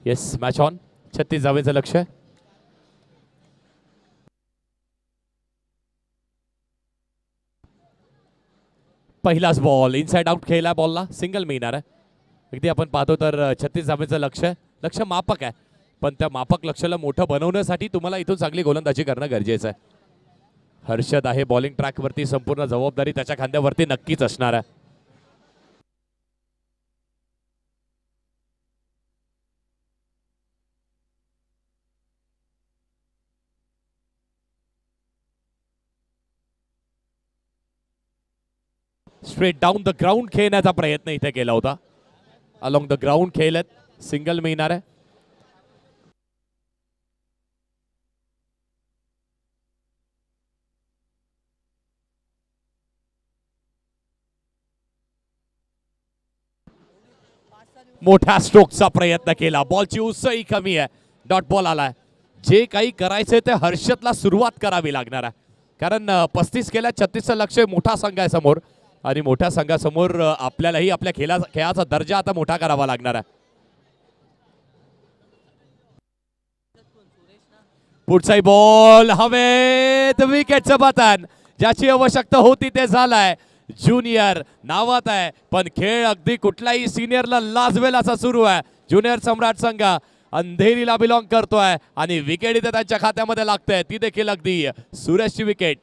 Yes, match on. 36 धावेचं लक्ष आहे. पहिलाच बॉल इनसाइड आउट खेळला, बॉलला सिंगल मिळणार आहे. अगदी आपण पाहतो तर 36 धावेचं लक्ष आहे. लक्ष मापक आहे, पण त्या मापक लक्षाला मोठं बनवण्यासाठी तुम्हाला इथून चांगली गोलंदाजी करणं गरजेचं आहे. हर्षद आहे बॉलिंग ट्रॅकवरती, संपूर्ण जबाबदारी त्याच्या खांद्यावरती नक्कीच असणार आहे. स्ट्रेट डाऊन द ग्राउंड खेळण्याचा प्रयत्न इथे केला होता. अलॉंग द ग्राउंड खेळत, सिंगल मिळणार आहे. मोठ्या स्ट्रोकचा प्रयत्न केला, बॉलची उसळी कमी आहे, डॉट बॉल आलाय. जे काही करायचंय ते हर्षदला सुरुवात करावी लागणार आहे, कारण 35 केल्या, 36चं लक्ष मोठा संघ आहे समोर, आणि मोठ्या संघासमोर आपल्यालाही आपल्या खेळाचा दर्जा आता मोठा करावा लागणार आहे. पुढचाही बॉल हवेत, विकेटचं पतन. ज्याची आवश्यकता होती ते झालंय. ज्युनियर नावात आहे, पण खेळ अगदी कुठल्याही सिनियरला लाजवेल असा सुरू आहे. ज्युनियर सम्राट संघ अंधेरीला बिलॉंग करतोय आणि विकेट इथे त्यांच्या खात्यामध्ये लागते, ती देखील अगदी सुरेशची विकेट.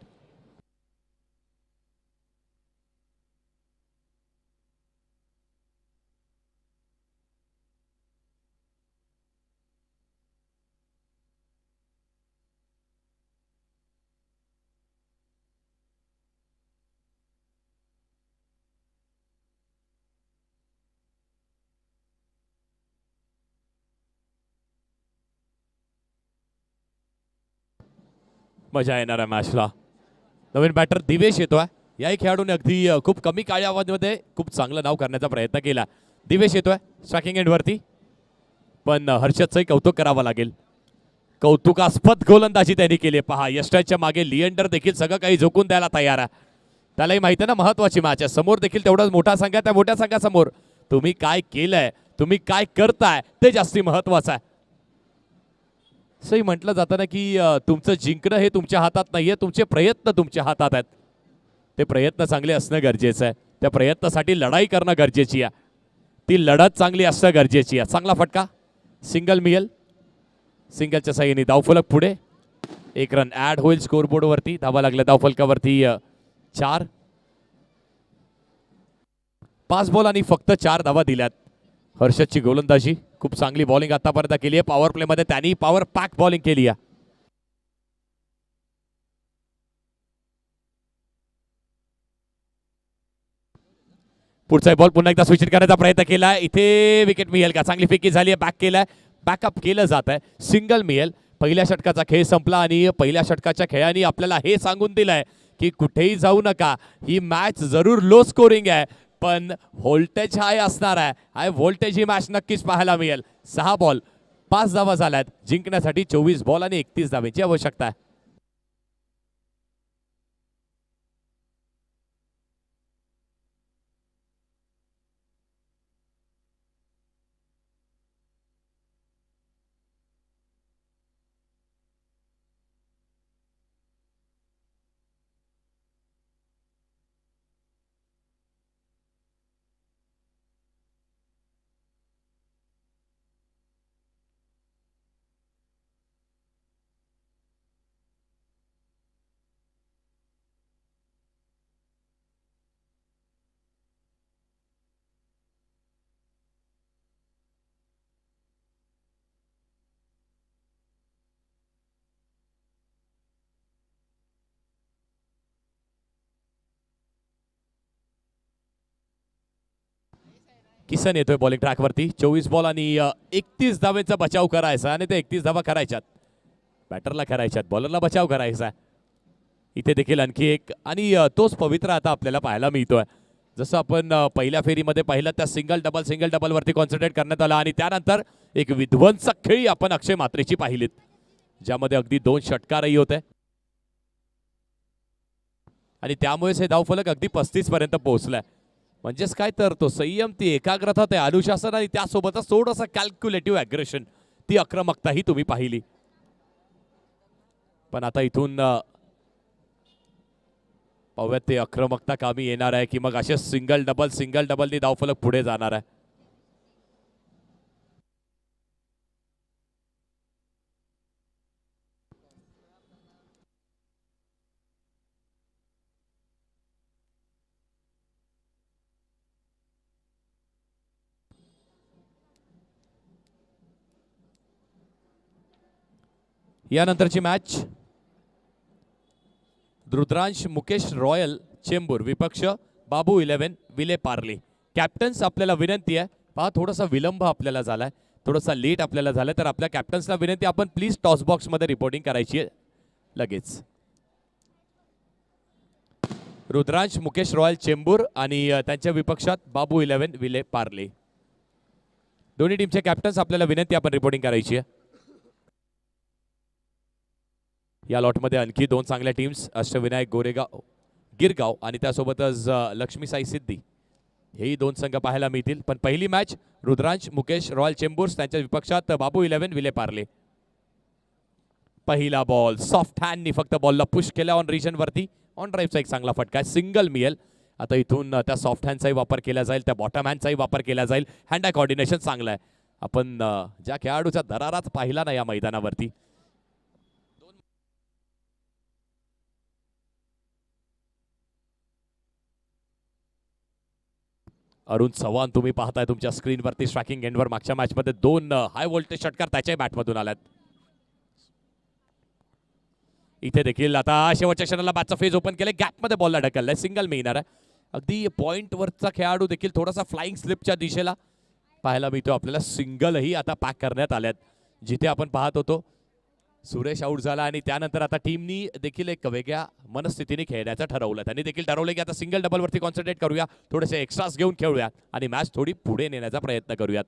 मजा येणार आहे मॅचला. नवीन बॅटर दिवेश येतोय. याही खेळाडूने अगदी खूप कमी कालावधीमध्ये खूप चांगलं नाव करण्याचा प्रयत्न केला. दिवेश येतोय स्ट्रायकिंग एंडवरती, पण हर्षदचंही कौतुक करावं लागेल. कौतुकास्पद गोलंदाजी त्यांनी केली. पहा, यष्टाच्या मागे लिएंडर देखील सगळं काही झोकून द्यायला तयार आहे. त्यालाही माहिती आहे ना महत्वाची मॅच आहे. समोर देखील तेवढाच मोठा संघ आहे. त्या मोठ्या संघासमोर तुम्ही काय केलंय, तुम्ही काय करताय ते जास्ती महत्वाचं आहे. असंही म्हटलं जातं ना की तुमचं जिंकणं हे तुमच्या हातात नाहीये, तुमचे प्रयत्न तुमच्या हातात आहेत. ते प्रयत्न चांगले असणं गरजेचं आहे. त्या प्रयत्नासाठी लढाई करणं गरजेची आहे. ती लढत चांगली असणं गरजेची आहे. चांगला फटका, सिंगल मिळेल. सिंगलच्या साह्याने धावफलक पुढे, 1 रन ऍड होईल स्कोरबोर्डवरती. धावा लागल्या धावफलकावरती 4. 5 बॉल आणि फक्त 4 धावा दिल्यात. हर्षदची गोलंदाजी खूप चांगली बॉलिंग आतापर्यंत केली आहे. पॉवर प्ले मध्ये त्यांनी पॉवर पॅक बॉलिंग केली आहे. पुढचा बॉल पुन्हा एकदा स्विच करण्याचा प्रयत्न केला. इथे विकेट मिळेल का? चांगली फेकी झाली आहे, बॅक केलाय, बॅकअप केलं जात आहे, सिंगल मिळेल. पहिल्या षटकाचा खेळ संपला आणि पहिल्या षटकाच्या खेळाने आपल्याला हे सांगून दिलंय की कुठेही जाऊ नका. ही मॅच जरूर लो स्कोरिंग आहे, पण व्होल्टेज हाय असणार आहे. हाय व्होल्टेज ही मॅच नक्कीच पाहायला मिळेल. 6 बॉल 5 धावा झाल्यात. जिंकण्यासाठी 24 बॉल आणि 31 धावेची आवश्यकता आहे. किसन येतोय बॉलिंग ट्रॅकवरती. 24 बॉल आणि 31 धावेचा बचाव करायचा आणि ते 31 धावा करायच्यात. बॅटरला करायच्यात, बॉलरला बचाव करायचा. इथे देखील आणखी एक, आणि तोच पवित्र आता आपल्याला पाहायला मिळतोय. जसं आपण पहिल्या फेरीमध्ये पाहिलं त्या सिंगल डबल वरती कॉन्सन्ट्रेट करण्यात आला, आणि त्यानंतर एक विध्वंसक खेळी आपण अक्षय मात्रेची पाहिलीत, ज्यामध्ये अगदी 2 षटकारही होते, आणि त्यामुळेच हे धावफलक अगदी 35 पर्यंत पोहोचलाय. म्हणजेच काय तर तो संयम, ती एकाग्रता, ते अनुशासन आणि त्यासोबतच थोडंसं कॅल्क्युलेटिव्ह ॲग्रेशन, ती आक्रमकताही तुम्ही पाहिली. पण आता इथून पाहूयात ते आक्रमकता कामी येणार आहे की मग असे सिंगल डबलनी धावफलक पुढे जाणार आहे. यानंतरची मॅच रुद्रांश मुकेश रॉयल चेंबूर विपक्ष बाबू 11 विले पार्ले. कॅप्टन्स आपल्याला विनंती आहे, पहा थोडासा विलंब आपल्याला झालाय, थोडासा लेट आपल्याला झालाय, तर आपल्या कॅप्टन्सला विनंती आपण प्लीज टॉस बॉक्स मध्ये रिपोर्टिंग करायची आहे लगेच. रुद्रांश मुकेश रॉयल चेंबूर आणि त्यांच्या विपक्षात बाबू 11 विले पार्ले. दोन्ही टीमचे कॅप्टन्स आपल्याला विनंती आपण रिपोर्टिंग करायची आहे. या लॉटमध्ये आणखी दोन चांगल्या टीम्स अष्टविनायक गोरेगाव गिरगाव आणि त्यासोबतच लक्ष्मी साई सिद्धी हेही दोन संघ पाहायला मिळतील. पण पहिली मॅच रुद्रांश मुकेश रॉयल चेंबूर्स त्यांच्या विपक्षात बाबू 11 विले पार्ले. पहिला बॉल सॉफ्ट हँडनी फक्त बॉलला पुश केला ऑन रिजन वरती. ऑन ड्राईव्हचा एक चांगला फटका, सिंगल मिळेल. आता इथून त्या सॉफ्ट हँडचाही वापर केला जाईल, त्या बॉटम हँडचाही वापर केला जाईल. हँड आय कॉर्डिनेशन चांगलं आहे. आपण ज्या खेळाडूचा दराराच पाहिला ना या मैदानावरती, अरुण चव्हाण तुम्ही पाहताय तुमच्या स्क्रीनवरती स्ट्रायकिंग एंडवर. मागच्या मॅचमध्ये दोन हाय व्होल्टेज षटकार त्याच्याही बॅटमधून आल्यात. इथे देखील आता शेवटच्या क्षणाला बॅटचा फेज ओपन केले, गॅपमध्ये बॉलला ढकललाय, सिंगल मिळणार आहे. अगदी पॉइंटवरचा खेळाडू देखील थोडासा फ्लाइंग स्लिपच्या दिशेला पाहायला मिळतो आपल्याला. सिंगलही आता पॅक करण्यात आल्यात. जिथे आपण पाहत होतो सुरेश आऊट झाला आणि त्यानंतर आता टीमनी देखील एक वेगळ्या मनस्थितीने खेळण्याचं ठरवलं. त्यांनी देखील ठरवलं की आता सिंगल डबलवरती कॉन्सन्ट्रेट करूया, थोडेसे एक्स्ट्रास घेऊन खेळूया आणि मॅच थोडी पुढे नेण्याचा प्रयत्न करूयात.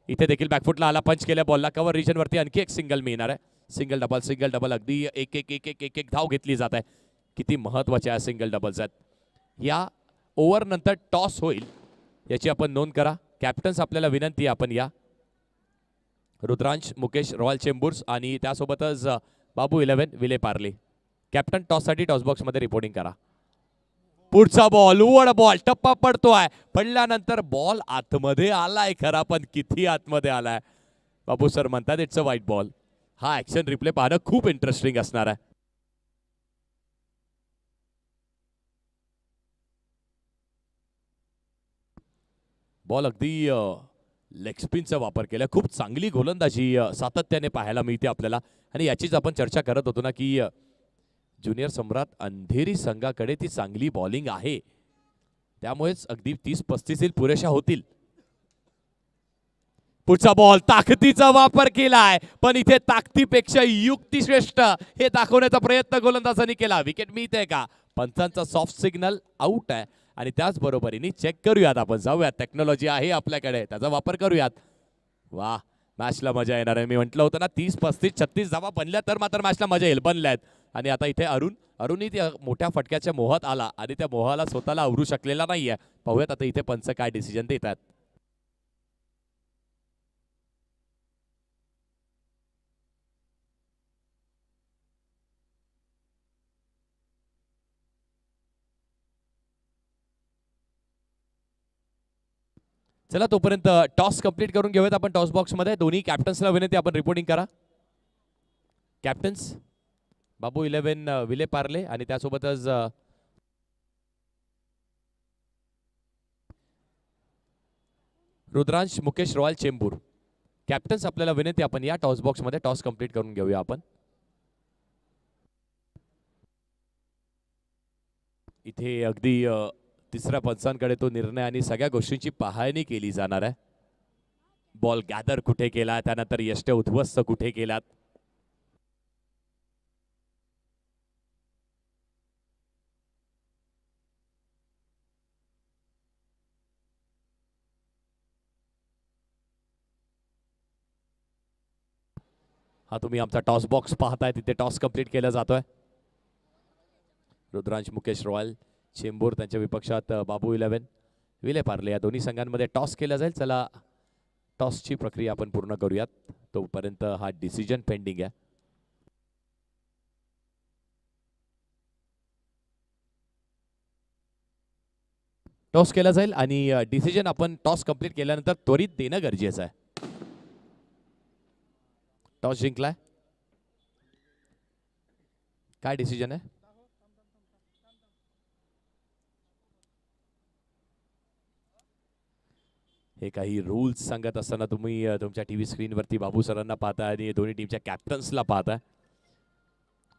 इथे देखील बॅकफुटला आला, पंच केल्या बॉलला, कव्हर रिजनवरती आणखी एक सिंगल मिळणार आहे. सिंगल डबल अगदी एक एक एक एक एक एक धाव घेतली जात आहे. किती महत्वाच्या सिंगल डबल्स आहेत. या ओव्हर नंतर टॉस होईल याची आपण नोंद करा. कॅप्टन्स आपल्याला विनंती आहे आपण या रुद्रांश मुकेश रॉयल चेंबूर्स आणि त्यासोबतच बाबू 11 Vile Parle. Captain टॉससाठी toss box मध्ये रिपोर्टिंग करा. पुढचा बॉल उवड बॉल, टप्पा पडतोय, पडल्यानंतर बॉल आतमध्ये आलाय खरा, पण किती आतमध्ये आलाय. बाबू सर म्हणतात इट्स अ वाईट बॉल. हा ऍक्शन रिप्ले पाहणं खूप इंटरेस्टिंग असणार आहे. बॉल अगदी लेग स्पिनचा वापर केला, खूप चांगली गोलंदाजी सातत्याने पाहायला मिळते आपल्याला. आणि याचीच आपण चर्चा करत होतो ना की ज्युनियर सम्राट अंधेरी संघाकडे ती चांगली बॉलिंग आहे, त्यामुळेच अगदी 30-35 पुरेशा होतील. पुढचा बॉल ताकदीचा वापर केलाय, पण इथे ताकदीपेक्षा युक्ती श्रेष्ठ हे दाखवण्याचा प्रयत्न गोलंदाजांनी केला. विकेट मिळते का? पंचांचा सॉफ्ट सिग्नल आउट आहे. आणि त्याचबरोबरीने चेक करूयात, आपण जाऊयात, टेक्नॉलॉजी आहे आपल्याकडे, त्याचा वापर करूयात. वा, मॅचला मजा येणार आहे. मी म्हटलं होतं ना 30-35-36 धावा बनल्या तर मात्र मॅचला मजा येईल, बनल्यात. आणि आता इथे अरुणही त्या मोठ्या फटक्याच्या मोहात आला आणि त्या मोहाला स्वतःला आवरू शकलेला नाहीये. पाहूयात आता इथे पंच काय डिसिजन देतात. चला तोपर्यंत टॉस कंप्लीट करून घेऊयात आपण टॉस बॉक्स मध्ये. दोन्ही कॅप्टन्सला विनंती आपण रिपोर्टिंग करा. कॅप्टन्स बाबू 11 विले पार्ले आणि त्यासोबतच रुद्रांश मुकेश रॉयल चेंबूर. कॅप्टन्स आपल्याला विनंती आपण या टॉस बॉक्स मध्ये टॉस कंप्लीट करून घेऊया आपण. इथे अगदी तिसऱ्या पंचांकडे तो निर्णय आणि सगळ्या गोष्टींची पाहणी केली जाणार आहे. बॉल गॅदर कुठे केला, त्यानंतर यष्ट उद्ध्वस्त कुठे केलात. हा तुम्ही आमचा टॉस बॉक्स पाहताय, तिथे टॉस कंप्लीट केला जातोय. रुद्रांश मुकेश रॉयल चेंबूर त्यांच्या विपक्षात बाबू 11 विले पार्ले. या दोन्ही संघांमध्ये टॉस केला जाईल. चला टॉसची प्रक्रिया आपण पूर्ण करूयात. तोपर्यंत हा डिसिजन पेंडिंग आहे. टॉस केला जाईल आणि डिसिजन आपण टॉस कंप्लीट केल्यानंतर त्वरित देणं गरजेचं आहे. टॉस जिंकलाय. काय डिसिजन आहे? हे काही रूल्स सांगत असताना तुम्ही तुमच्या टीव्ही स्क्रीनवरती बाबू सरांना पाहता आणि दोन्ही टीमच्या कॅप्टन्सला पाहता.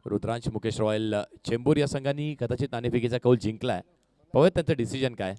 रुद्रांश मुकेश रॉयल चेंबूर या संघांनी कदाचित नाणेफेकीचा कौल जिंकलाय. पाहूयात त्यांचं डिसिजन काय.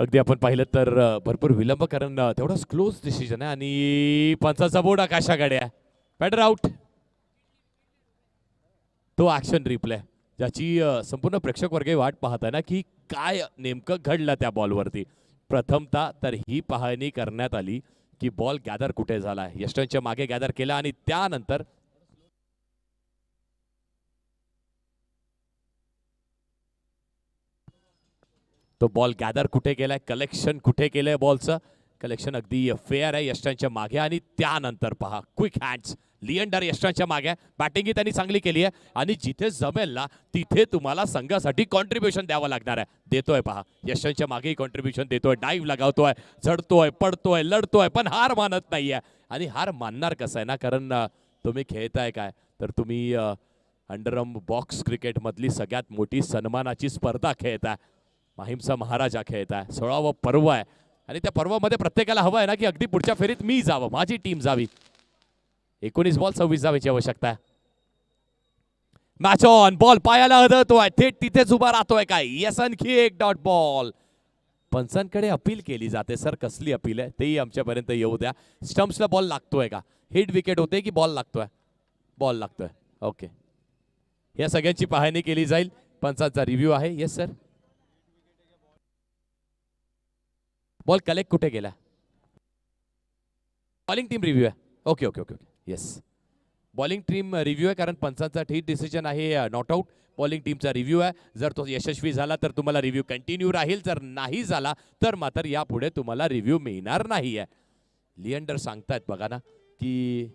अगदी आपण पाहिलं तर भरपूर विलंब, कारण तेवढाच क्लोज डिसिजन आहे आणि पंचाचा बोर्ड आकाशाकडे आहे. Batter out. तो ऍक्शन रिप्ले ज्याची संपूर्ण प्रेक्षक वर्ग वाट पाहत आहे ना, की काय नेमकं घडलं त्या बॉलवरती. प्रथमतः तर ही पाहणी करण्यात आली की बॉल गॅदर कुठे झाला. यष्टनच्या मागे गॅदर केला आणि त्यानंतर तो बॉल गॅदर कुठे केलाय, कलेक्शन कुठे केलंय बॉलचं. कलेक्शन अगदी फेअर आहे यष्टांच्या मागे. आणि त्यानंतर पहा क्विक हँड्स. लिएंडर यष्टांच्या मागे. बॅटिंगही त्यांनी चांगली केली आहे आणि जिथे जमेल ना तिथे तुम्हाला संघासाठी कॉन्ट्रीब्युशन द्यावं लागणार आहे. देतोय पहा, यष्टांच्या मागेही कॉन्ट्रीब्युशन देतोय. डाईव्ह लगावतोय, चढतोय, पडतोय, लढतोय, पण हार मानत नाहीये. आणि हार मानणार कसं आहे ना, कारण तुम्ही खेळताय काय तर तुम्ही अंडरआर्म बॉक्स क्रिकेटमधली सगळ्यात मोठी सन्मानाची स्पर्धा खेळताय. माहीमचा महाराजा खेळत आहे. 16वं पर्व आहे आणि त्या पर्वामध्ये प्रत्येकाला हवं आहे ना की अगदी पुढच्या फेरीत मी जावं, माझी टीम जावी. 19 बॉल 26 जावेची आवश्यकता आहे. Match on. बॉल पायाला आदळतोय, थेट तिथेच उभा राहतोय काय. येस, आणखी एक डॉट बॉल. पंचांकडे अपील केली जाते सर, कसली अपील आहे तेही आमच्यापर्यंत येऊ द्या. स्टम्प्सला बॉल लागतोय का, हिट विकेट होते की बॉल लागतोय. बॉल लागतोय. ओके, या सगळ्यांची पाहणी केली जाईल. पंचांचा रिव्ह्यू आहे. Yes sir. बॉल कलेक्ट कुठे गेला. बॉलिंग टीम रिव्ह्यू आहे. Okay okay okay okay yes, bowling team review आहे, कारण पंचांचा ठीक डिसिजन आहे नॉट आउट. बॉलिंग टीमचा रिव्ह्यू आहे. जर तो यशस्वी झाला तर तुम्हाला रिव्ह्यू कंटिन्यू राहील, जर नाही झाला तर मात्र यापुढे तुम्हाला रिव्ह्यू मिळणार नाही आहे. लिएंडर सांगतायत बघा ना की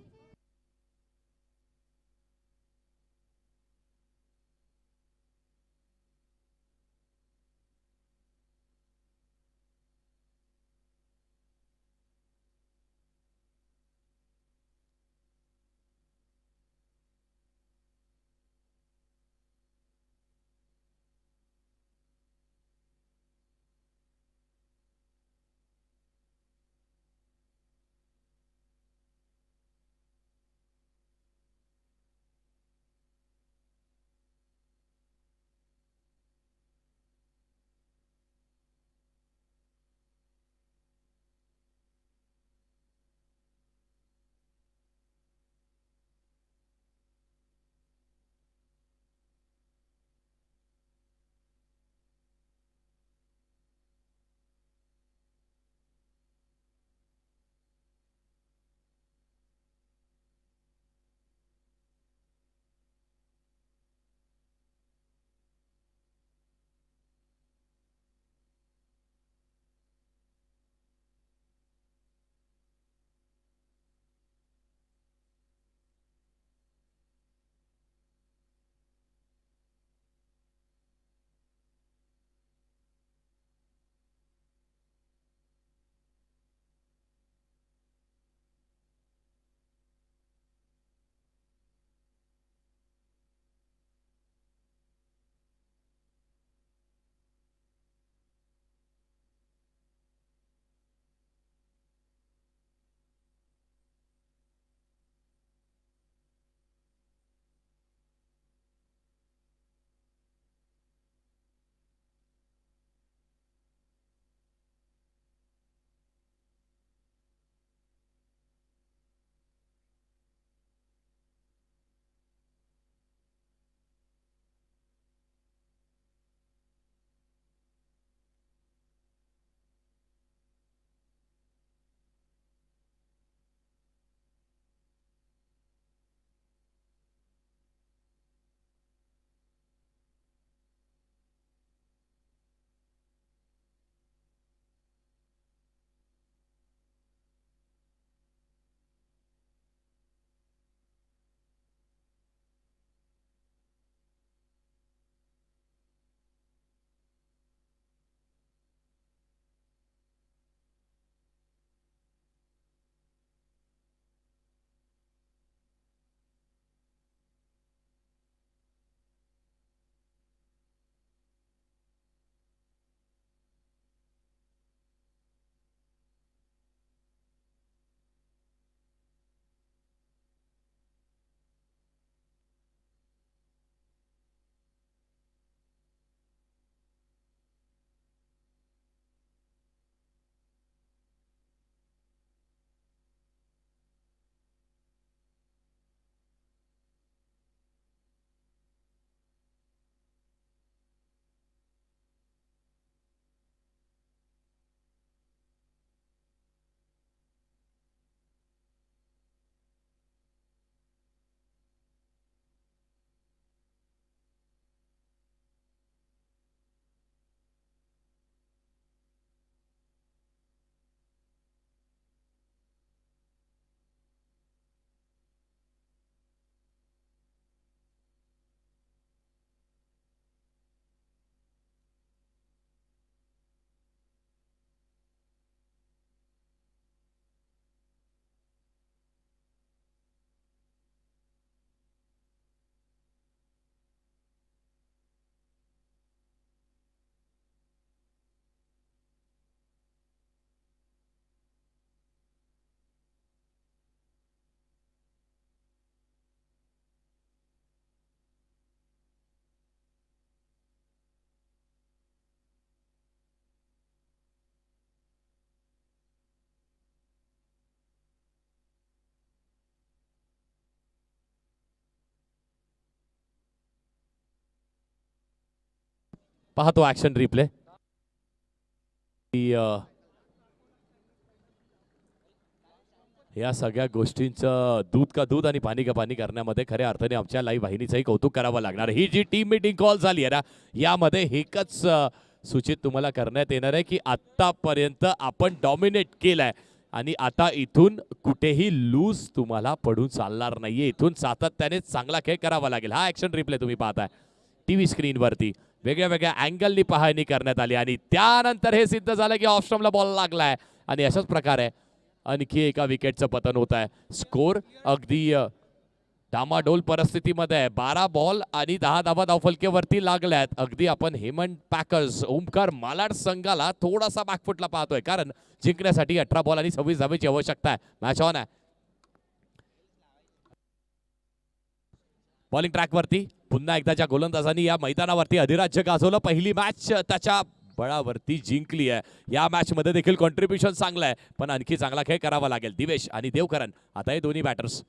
पाहतो ऍक्शन रिप्ले. या सगळ्या गोष्टींचं दूध का दूध आणि पाणी का पाणी करण्यामध्ये खऱ्या अर्थाने आमच्या लाईव्ह वाहिनीचंही कौतुक करावं लागणार. ही जी टीम मीटिंग कॉल झाली आहे ना, यामध्ये एकच सूचित तुम्हाला करण्यात येणार आहे की आतापर्यंत आपण डॉमिनेट केलंय आणि आता इथून कुठेही लूज तुम्हाला पडून चालणार नाहीये. इथून सातत्याने चांगला खेळ करावा लागेल. हा ऍक्शन रिप्ले तुम्ही पाहताय टीव्ही स्क्रीनवरती, वेगळ्या वेगळ्या अँगलनी पाहणी करण्यात आली आणि त्यानंतर हे सिद्ध झालं की ऑफ स्टंपला बॉल लागलाय आणि अशाच प्रकारे आणखी एका विकेटचं पतन होत आहे. स्कोर अगदी डामाडोल परिस्थितीमध्ये आहे. 12 बॉल आणि 10 धावा धावफलकेवरती लागल्यात. अगदी आपण हेमंत पॅकर्स ओमकार मालाड संघाला थोडासा बॅकफुटला पाहतोय, कारण जिंकण्यासाठी 18 बॉल आणि 26 धावेची आवश्यकता आहे. मॅच ऑन आहे. बॉलिंग ट्रॅकवरती पुन्हा एकदाच्या गोलंदाजांनी या मैदानावरती अधिराज्य गाजवलं. पहिली मॅच त्याच्या बळावरती जिंकली आहे. या मॅच मध्ये देखील कॉन्ट्रीब्युशन चांगलं आहे, पण आणखी चांगला खेळ करावा लागेल. दिवेश आणि देवकरण आता हे दोन्ही बॅटर्स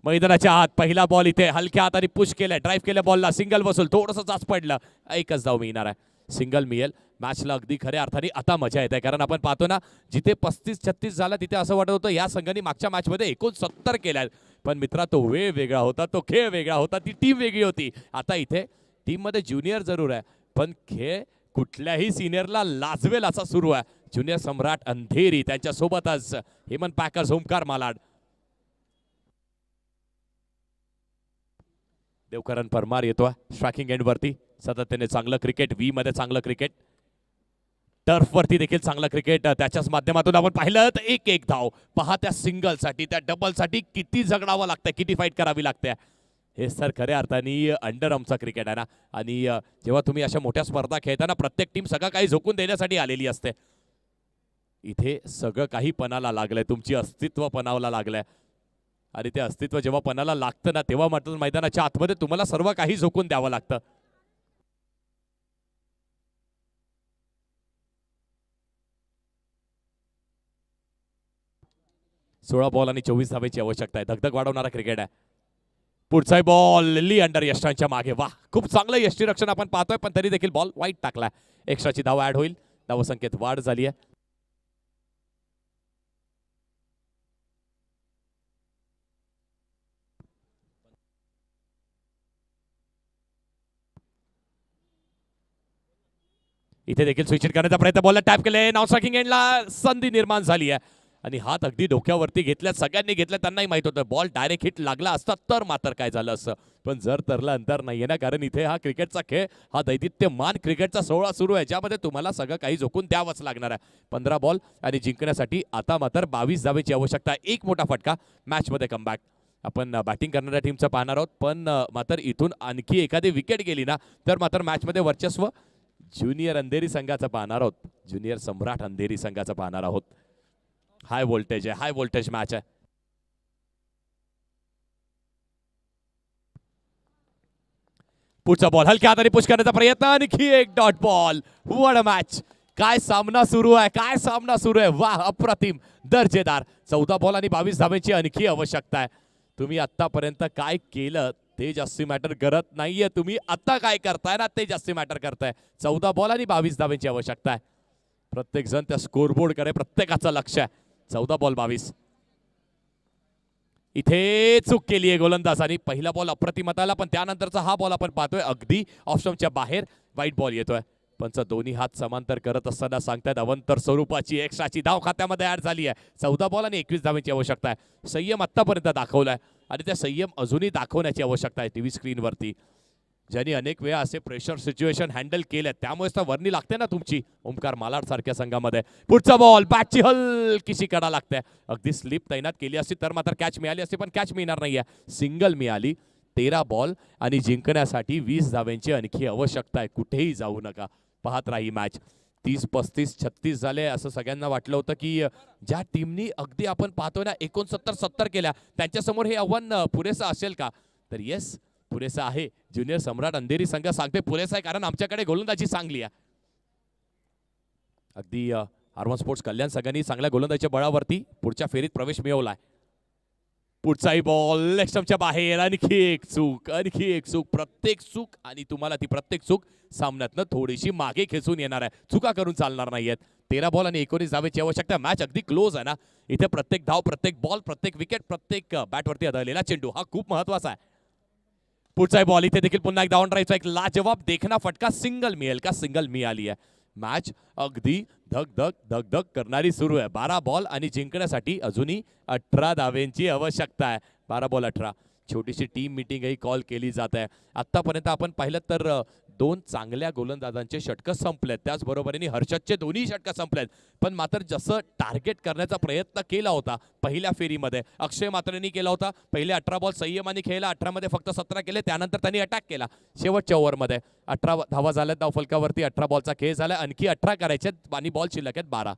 मैदानाच्या आत. पहिला बॉल इथे हलक्या हाताने पुश केलाय, ड्राईव्ह केल्या बॉलला, सिंगल बसूल, थोडंसं जास्त पडलं, एकच धाव मिळणार आहे. सिंगल मिळेल. मॅचला अगदी खऱ्या अर्थाने आता मजा येते, कारण आपण पाहतो ना, जिथे 35-36 झाला तिथे असं वाटत होतं या संघाने मागच्या मॅच मध्ये 69 केल्या. पण मित्रा, तो वेळ वेगळा होता, तो खेळ वेगळा होता, ती टीम वेगळी होती. आता इथे टीम मध्ये ज्युनियर जरूर आहे, पण खेळ कुठल्याही सिनियरला लाजवेल असा सुरू आहे. ज्युनियर सम्राट अंधेरी, त्यांच्यासोबतच हेमंत पॅकर्स ओमकार मालाड. देवकरण परमार येतोय स्ट्रायकिंग एंड वरती. सातत्याने चांगलं क्रिकेट, व्ही मध्ये चांगलं क्रिकेट, टर्फ वरती देखील चांगलं क्रिकेट. त्याच्याच माध्यमातून आपण पाहिलं तर एक धाव पहा. त्या सिंगल साठी, त्या डबल साठी किती झगडावं लागतंय, किती फाईट करावी लागते. हे सर खऱ्या अर्थाने अंडर आर्मचा क्रिकेट आहे ना, आणि जेव्हा तुम्ही अशा मोठ्या स्पर्धा खेळताना प्रत्येक टीम सगळं काही झोकून देण्यासाठी आलेली असते. इथे सगळं काही पणाला लागलंय, तुमची अस्तित्व पणाला लागलंय, आणि ते अस्तित्व जेव्हा पणाला लागतं ना, तेव्हा मात्र मैदानाच्या आतमध्ये तुम्हाला सर्व काही झोकून द्यावं लागतं. सोळा बॉल आणि 24 धावेची आवश्यकता आहे. धगधग वाढवणारा क्रिकेट आहे. पुढचा बॉल ली अंडर यष्टांच्या मागे. वा, खूप चांगलं यष्टीरक्षण आपण पाहतोय, पण तरी देखील बॉल वाईट टाकलाय. एक्स्ट्राची धाव ऍड होईल. धावसंख्येत वाढ झाली आहे. इथे देखील स्विच करण्याचा प्रयत्न, बॉलला टॅप केले, नाव स्ट्रायकिंग एंडला संधी निर्माण झाली आहे आणि हात अगदी डोक्यावरती घेतल्या. सगळ्यांनी घेतल्या, त्यांनाही माहित होतं बॉल डायरेक्ट हिट लागला असता तर मात्र काय झालं असतं, पण जर तरला अंतर नाहीये ना, कारण इथे हा क्रिकेटचा खेळ, हा दैदिप्यमान क्रिकेटचा सोहळा सुरू आहे, ज्यामध्ये तुम्हाला सगळं काही झोकून द्यावंच लागणार आहे. 15 बॉल आणि जिंकण्यासाठी आता मात्र 22 धावेची आवश्यकता आहे. एक मोठा फटका, मॅचमध्ये कमबॅक. आपण बॅटिंग करणाऱ्या टीमचं पाहणार आहोत, पण मात्र इथून आणखी एखादी विकेट गेली ना, तर मात्र मॅचमध्ये वर्चस्व ज्युनियर अंधेरी संघाचं पाहणार आहोत. ज्युनियर सम्राट अंधेरी संघाचं पाहणार आहोत. हाय व्होल्टेज आहे, हाय व्होल्टेज मॅच आहे. पुढचा बॉल हलक्या हाताने पुश करण्याचा प्रयत्न, आणखी एक dot ball. What a match, काय सामना सुरू आहे, काय सामना सुरू आहे. वाह, अप्रतिम, दर्जेदार. 14 बॉल आणि 22 धावेची आणखी आवश्यकता आहे. तुम्ही आतापर्यंत काय केलं ते जास्ती मॅटर करत नाहीये, तुम्ही आता काय करताय ना ते जास्ती मॅटर करताय. 14 बॉल आणि 22 धावेची आवश्यकता आहे. प्रत्येक जण त्या स्कोरबोर्ड कडे प्रत्येकाचं लक्ष आहे. 14 बॉल 22. इथे चूक केली आहे गोलंदाजांनी. पहिला बॉल अप्रतिमताला, पण त्यानंतरचा हा बॉल आपण पाहतोय अगदी ऑफ स्टंपच्या बाहेर वाईट बॉल येतोय. पंच दोन्ही हात समांतर करत असताना सांगतायत अवंतर स्वरूपाची एक्स्ट्राची धाव खात्यामध्ये ऍड झाली आहे. 14 बॉल आणि 21 धावेची आवश्यकता आहे. संयम आतापर्यंत दाखवलाय आणि त्या संयम अजूनही दाखवण्याची आवश्यकता आहे. टीव्ही स्क्रीनवरती ज्यांनी अनेक वेळा असे प्रेशर सिच्युएशन हँडल केले, त्यामुळेच तर वर्णी लागते ना तुमची ओमकार मालाड सारख्या संघामध्ये. पुढचा बॉल, बॅटची हलकीशी कडा लागते. अगदी स्लिप तैनात केली असती तर मात्र कॅच मिळाली असती, पण कॅच मिळणार नाहीये. सिंगल मिळाली. 13 बॉल आणि जिंकण्यासाठी 20 धाव्यांची आणखी आवश्यकता आहे. कुठेही जाऊ नका, पाहत राही मॅच. 30, 35, 36 झाले असं सगळ्यांना वाटलं होतं की ज्या टीमनी अगदी आपण पाहतोय ना 69, 70 केल्या, त्यांच्यासमोर हे आव्हान पुरेसं असेल का? तर येस, पुरेसा आहे. ज्युनियर सम्राट अंधेरी संघ सांगते पुरेसा आहे, कारण आमच्याकडे गोलंदाजी चांगली आहे. अगदी आर्मन स्पोर्ट्स कल्याण संघाने चांगल्या गोलंदाजीच्या बळावरती पुढच्या फेरीत प्रवेश मिळवलाय. पुढचाही बॉल लेग स्टंपच्या बाहेर. आणखी एक चूक, प्रत्येक चूक आणि तुम्हाला ती प्रत्येक चूक सामन्यातनं थोडीशी मागे खेचून येणार आहे. चुका करून चालणार नाहीयेत. 13 बॉल आणि 19 धावेची आवश्यकता. मॅच अगदी क्लोज आहे ना. इथे प्रत्येक धाव, प्रत्येक बॉल, प्रत्येक विकेट, प्रत्येक बॅटवरती आदळलेला चेंडू हा खूप महत्वाचा आहे. पुढचाही बॉल इथे देखील पुन्हा एकदा ऑन ड्राईव्हचा एक लाजवाब देखना फटका. सिंगल मिळेल का? सिंगल मिळाली आहे. मॅच अगदी धक करणारी सुरू आहे. 12 बॉल आणि जिंकण्यासाठी अजूनही 18 धावेंची आवश्यकता आहे. 12 बॉल 18. छोटीशी टीम मिटिंगही कॉल केली जात आहे. आतापर्यंत आपण पाहिलं तर 2 चांगल्या गोलंदाजांचे षटकं संपलेत. त्याचबरोबरीने हर्षदचे दोन्ही षटकं संपलेत. पण मात्र जसं टार्गेट करण्याचा प्रयत्न केला होता पहिल्या फेरीमध्ये अक्षय मात्रेंनी केला होता. पहिले 18 बॉल संयमाने खेळला. 18 मध्ये फक्त 17 केले. त्यानंतर त्यांनी अटॅक केला. शेवटच्या ओव्हरमध्ये 18 धावा झाल्यात धावफलकावरती. 18 बॉलचा खेळ झाला. आणखी 18 करायचे आणि बॉल शिल्लक आहेत 12.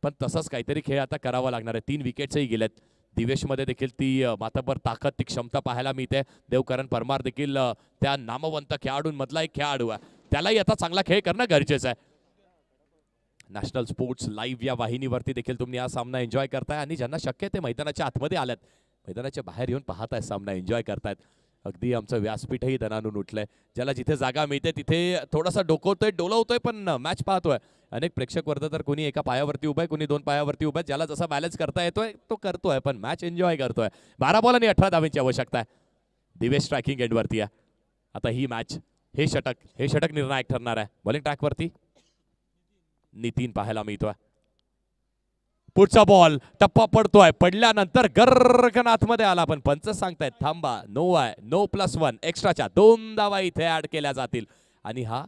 पण तसंच काहीतरी खेळ आता करावा लागणार आहे. 3 विकेट्सही गेलेत. दिवेशमध्ये देखील ती माथाभर ताकद, ती क्षमता पाहायला मिळते. देवकरण परमार देखील त्या नामवंत खेळाडूंमधला एक खेळाडू आहे. त्यालाही आता चांगला खेळ करणं गरजेचं आहे. नॅशनल स्पोर्ट्स लाईव्ह या वाहिनीवरती देखील तुम्ही हा सामना एन्जॉय करताय आणि ज्यांना शक्य ते मैदानाच्या आतमध्ये आल्यात, मैदानाच्या बाहेर येऊन पाहताय, सामना एन्जॉय करतायत. अगदी आमचं व्यासपीठही दणानून उठलंय. ज्याला जिथे जागा मिळते तिथे थोडासा डोकवतोय, डोलवतोय, पण मॅच पाहतोय. अनेक प्रेक्षक वर्ग तर कोणी एका पायावरती उभा आहे, कोणी 2 पायावरती उभा आहे. ज्याला जसा बॅलन्स करता येतोय तो करतोय, पण मॅच एन्जॉय करतोय. 12 बॉल आणि 18 धावेंची आवश्यकता आहे. दिवेश स्ट्रायकिंग एंडवरती आहे. आता ही मॅच, हे षटक निर्णायक ठरणार आहे. बॉलिंग ट्रॅकवरती नितीन पाहायला मिळतोय. पुढचा बॉल टप्पा पडतोय. पडल्यानंतर गर्रकन आतमध्ये आला, पण पंच सांगतायत थांबा, नो आहे, नो +1 एक्स्ट्राच्या 2 धावा इथे ऍड केल्या जातील. आणि हा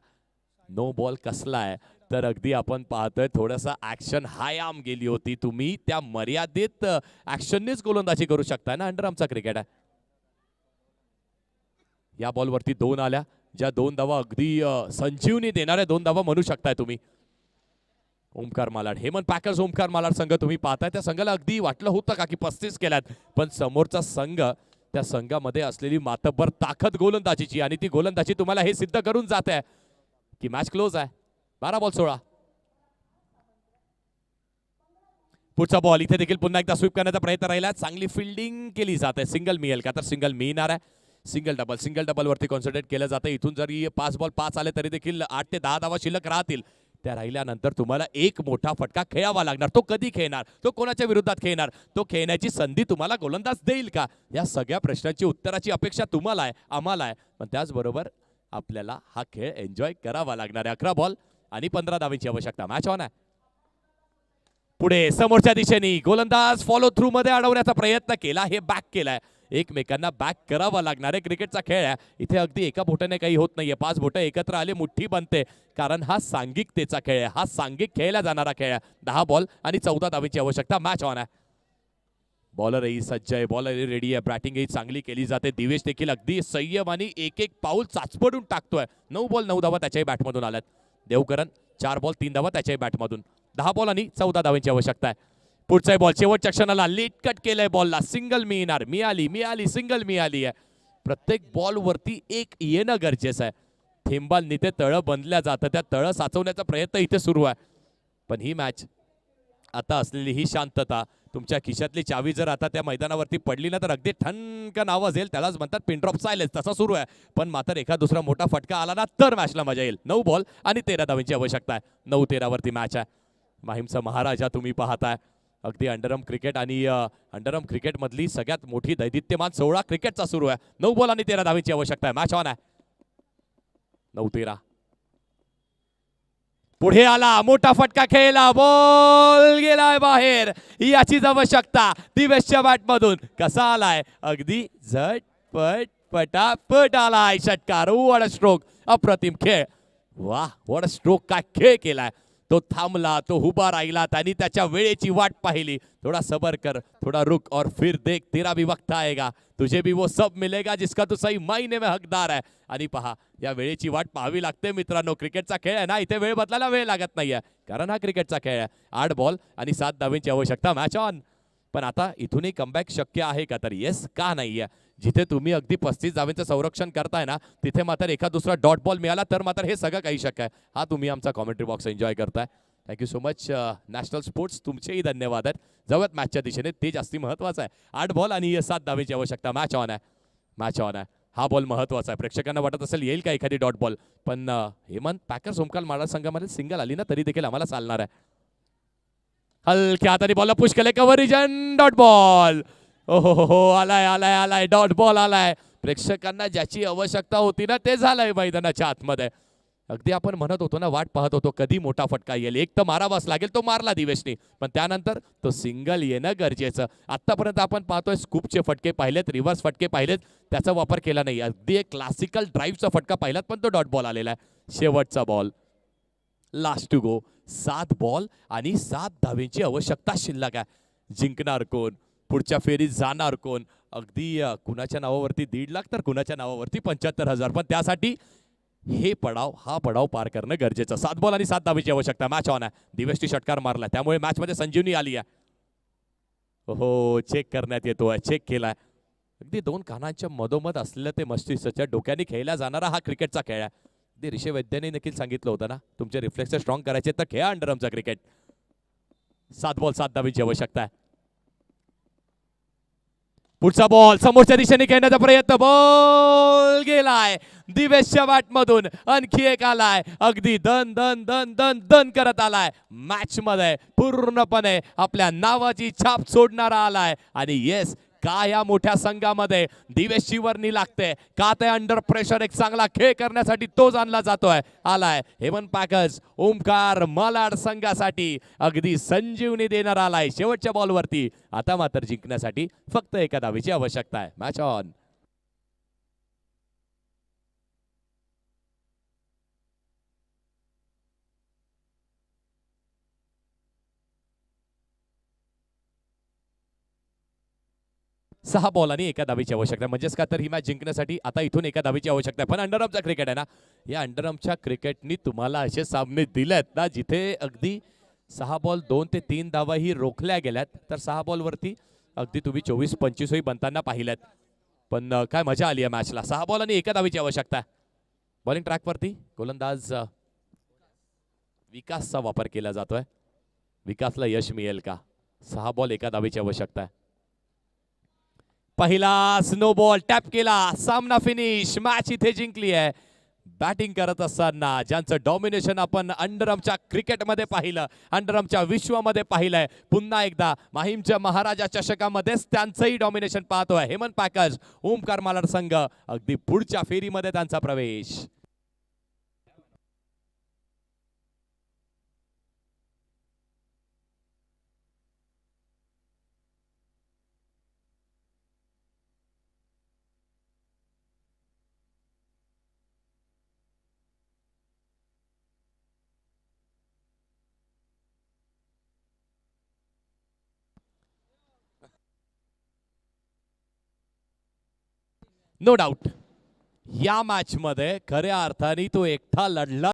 नो बॉल कसला आहे तर अगदी आपण पाहतोय थोडंसं ऍक्शन हाय आर्म गेली होती. तुम्ही त्या मर्यादित ऍक्शननेच गोलंदाजी करू शकता ना. अंडर आर्मचा क्रिकेट आहे. या बॉलवरती 2 आल्या, ज्या 2 धावा अगदी संजीवनी देणाऱ्या 2 धावा म्हणू शकताय तुम्ही. ओमकार मालाड, हेमंत पॅकर्स ओमकार मालाड संघ तुम्ही पाहताय. त्या संघाला अगदी वाटलं होतं का की 35 केल्यात, पण समोरचा संघ, त्या संघामध्ये असलेली मातब्बर ताकद गोलंदाजीची, आणि ती गोलंदाजी तुम्हाला हे सिद्ध करून जात आहे की मॅच क्लोज आहे. 12 बॉल 16. पुढचा बॉल इथे देखील पुन्हा एकदा स्वीप करण्याचा प्रयत्न राहिला. चांगली फिल्डिंग केली जाते. सिंगल मिळेल का? तर सिंगल मिळणार आहे. सिंगल डबल वरती कॉन्सन्ट्रेट केलं जातं. इथून जरी 5 बॉल 5 आले तरी देखील 8 ते 10 धावा शिल्लक राहतील. त्या राहिल्यानंतर तुम्हाला एक मोठा फटका खेळावा लागणार. तो कधी खेळणार? तो कोणाच्या विरोधात खेळणार? तो खेळण्याची संधी तुम्हाला गोलंदाज देईल का? या सगळ्या प्रश्नांची उत्तराची अपेक्षा तुम्हाला आहे, आम्हाला आहे. पण त्याचबरोबर आपल्याला हा खेळ एन्जॉय करावा लागणार आहे. 11 बॉल आणि 15 धावेची आवश्यकता. मॅच ऑन आहे. पुढे समोरच्या दिशेने गोलंदाज फॉलो थ्रू मध्ये अडवण्याचा प्रयत्न केला. हे बॅक केलाय. एकमेकांना बॅक करावा लागणार आहे. क्रिकेटचा खेळ आहे. इथे अगदी एका बोटाने काही होत नाहीये. 5 बोटं एकत्र आले, मुठ्ठी बनते. कारण हा सांघिकतेचा खेळ आहे. हा सांघिक खेळला जाणारा खेळ आहे. 10 बॉल आणि 14 धावेची आवश्यकता. मॅच ऑन आहे. बॉलरही सज्ज आहे, बॉलरही रेडी आहे. बॅटिंगही चांगली केली जाते. दिवेश देखील अगदी संयम आणि एक पाऊल चाचपडून टाकतोय. 9 बॉल 9 धावा त्याच्याही बॅटमधून आल्यात. देवकरण 4 बॉल 3 धावा त्याच्याही बॅटमधून. 10 बॉल आणि 14 धावेची आवश्यकता आहे. पुढचा बॉल शेवटच्या क्षणाला लेट कट केलंय. बॉलला सिंगल मिळणार. मिळाली सिंगल मिळाली आहे. प्रत्येक बॉल वरती एक येणं गरजेचं आहे. थेंबांनी ते तळं बनल्या जातं. त्या तळं साचवण्याचा प्रयत्न इथे सुरू आहे. पण ही मॅच, आता असलेली ही शांतता, तुमच्या खिशातली चावी जर आता त्या मैदानावरती पडली ना तर अगदी ठणकन आवाज येईल. त्यालाच म्हणतात पिन ड्रॉप सायलेन्स. तसा सुरू आहे. पण मात्र एका दुसरा मोठा फटका आला ना तर मॅचला मजा येईल. 9 बॉल आणि 13 धावेची आवश्यकता आहे. 9-13 वरती मॅच आहे. माहीमचा महाराजा तुम्ही पाहताय. अगदी अंडरआर्म क्रिकेट आणि अंडरआर्म क्रिकेट मधली सगळ्यात मोठी दैदित्यमान 16 क्रिकेटचा सुरू आहे. 9 बॉल आणि 13 धावेची आवश्यकता आहे. मॅच ऑन आहे. 9-13. पुढे आला, मोठा फटका खेळला, बॉल गेलाय बाहेर. याचीच आवश्यकता दिवेशच्या बॅटमधून. कसा आलाय? अगदी झटपट पटापट आलाय षटकार. What a stroke. अप्रतिम खेळ. वाह, व्हॉट अ स्ट्रोक. काय खेळ केलाय. तो थांबला, तो उभा राहिला, त्यांनी त्याच्या वेळेची वाट पाहिली. थोडा सबर कर, थोड़ा रुक और फिर देख, तेरा भी वक्त आएगा, तुझे भी वो सब मिलेगा जिसका तू सही मायने में हकदार आहे. आणि पहा, या वेळेची वाट पाहावी लागते मित्रांनो. क्रिकेटचा खेळ आहे ना, इथे वेळ बदलायला वेळ लागत नाहीये, कारण हा क्रिकेटचा खेळ आहे. 8 बॉल आणि 7 धावेंची आवश्यकता. Match on. पण आता इथूनही कमबॅक शक्य आहे का? तर येस, का नाहीये. जिथे तुम्ही अगदी 35 धावेंचं संरक्षण करताय ना, तिथे मात्र एका दुसरा डॉट बॉल मिळाला तर मात्र हे सगळं काही शक्य आहे. हा तुम्ही आमचा कॉमेंट्री बॉक्स एन्जॉय करताय. Thank you so much national sports, तुमचेही धन्यवाद आहेत. जाऊयात मॅचच्या दिशेने, ते जास्ती महत्वाचं आहे. 8 बॉल आणि 7 धावेची आवश्यकता. मॅच ऑन आहे, मॅच ऑन आहे. हा बॉल महत्वाचा आहे. प्रेक्षकांना वाटत असेल येईल का एखादी डॉट बॉल, पण हेमंत पॅकर्स ओमकार माडा संघामध्ये सिंगल आली ना तरी देखील आम्हाला चालणार आहे. हलक्या हाताने बॉलला पुश केले, कव्हरिजन, डॉट बॉल. ओहो हो, आलाय आलाय आलाय, डॉट बॉल आलाय. प्रेक्षकांना ज्याची आवश्यकता होती ना ते झालंय मैदानाच्या आतमध्ये. अगदी आपण म्हणत होतो ना, वाट पाहत होतो कधी मोठा फटका येईल, एक तर मारावाच लागेल. तो मारला दिवेशनी, पण त्यानंतर तो सिंगल येणं गरजेचं. आतापर्यंत आपण पाहतोय स्कूपचे फटके पाहिलेत, रिव्हर्स फटके पाहिलेत, त्याचा वापर केला नाही. अगदी एक क्लासिकल ड्राईव्हचा फटका पाहिलात, पण तो डॉट बॉल आलेला आहे. शेवटचा ball, last to go. 7 ball आणि 7 धावेची आवश्यकता शिल्लक आहे. जिंकणार कोण, पुढच्या फेरीत जाणार कोण? अगदी कुणाच्या नावावरती 1.5 लाख तर कुणाच्या नावावरती 75,000, पण त्यासाठी हा पडाव पार करणं गरजेचं. 7 बॉल आणि 7 धावेची आवश्यकता. मॅच ऑन आहे. दिवेशची षटकार मारला, त्यामुळे मॅच मध्ये संजीवनी आली आहे. हो, चेक करण्यात येतोय, चेक केलाय. अगदी 2 कानांच्या मधोमध असलेलं ते मस्तिष्काच्या डोक्याने खेळला जाणारा हा क्रिकेटचा खेळ आहे. अगदी ऋषी वैद्याने देखील सांगितलं होतं ना, तुमचे रिफ्लेक्स स्ट्रॉंग करायचे तर खेळा अंडरआर्मचा क्रिकेट. 7 बॉल 7 धावेची आवश्यकता आहे. पुढचा बॉल समोरच्या दिशेने खेळण्याचा प्रयत्न, बॉल गेलाय दिवेशच्या बॅटमधून. आणखी एक आलाय, अगदी दन दन दन दन दन करत आलाय. मॅच मध्ये पूर्णपणे आपल्या नावाची छाप सोडणारा आलाय. आणि येस, का या मोठ्या संघामध्ये दिवेशची वर्णी लागते, का ते अंडर प्रेशर एक चांगला खेळ करण्यासाठी तोच आणला जातोय. आलाय हेमंत पॅकर्स ओमकार मालाड संघासाठी अगदी संजीवनी देणार आलाय शेवटच्या बॉलवरती. आता मात्र जिंकण्यासाठी फक्त एका धावेची आवश्यकता आहे. Match on. सहा बॉल आणि एका धावेची आवश्यकता, म्हणजेच का तर ही मॅच जिंकण्यासाठी आता इथून एका धावेची आवश्यकता आहे. पण अंडरआर्मचा क्रिकेट आहे ना, या अंडरआर्मच्या क्रिकेटनी तुम्हाला असे सामने दिलेत ना जिथे अगदी 6 बॉल 2 ते 3 धावा ही रोखल्या गेल्यात, तर 6 बॉलवरती अगदी तुम्ही 24-25 बनताना पाहिल्यात. पण काय मजा आली आहे मॅचला. 6 बॉल आणि एका धावेची आवश्यकता आहे. बॉलिंग ट्रॅकवरती गोलंदाज विकासचा वापर केला जातोय. विकासला यश मिळेल का? 6 बॉल एका धावेची आवश्यकता आहे. पहिला स्नो बॉल टॅप केला, सामना फिनिश. मॅच इथे जिंकली आहे. बॅटिंग करत असताना ज्यांचं डॉमिनेशन आपण अंडरआर्मच्या क्रिकेटमध्ये पाहिलं, अंडरआर्मच्या विश्वामध्ये पाहिलंय, पुन्हा एकदा माहीमच्या महाराजा चषकामध्येच त्यांचंही डॉमिनेशन पाहतोय हेमंत पॅकर्स ओमकार मालाड संघ. अगदी पुढच्या फेरीमध्ये त्यांचा प्रवेश. नो डाऊट या मॅच मध्ये खऱ्या अर्थाने तो एकटा लढला.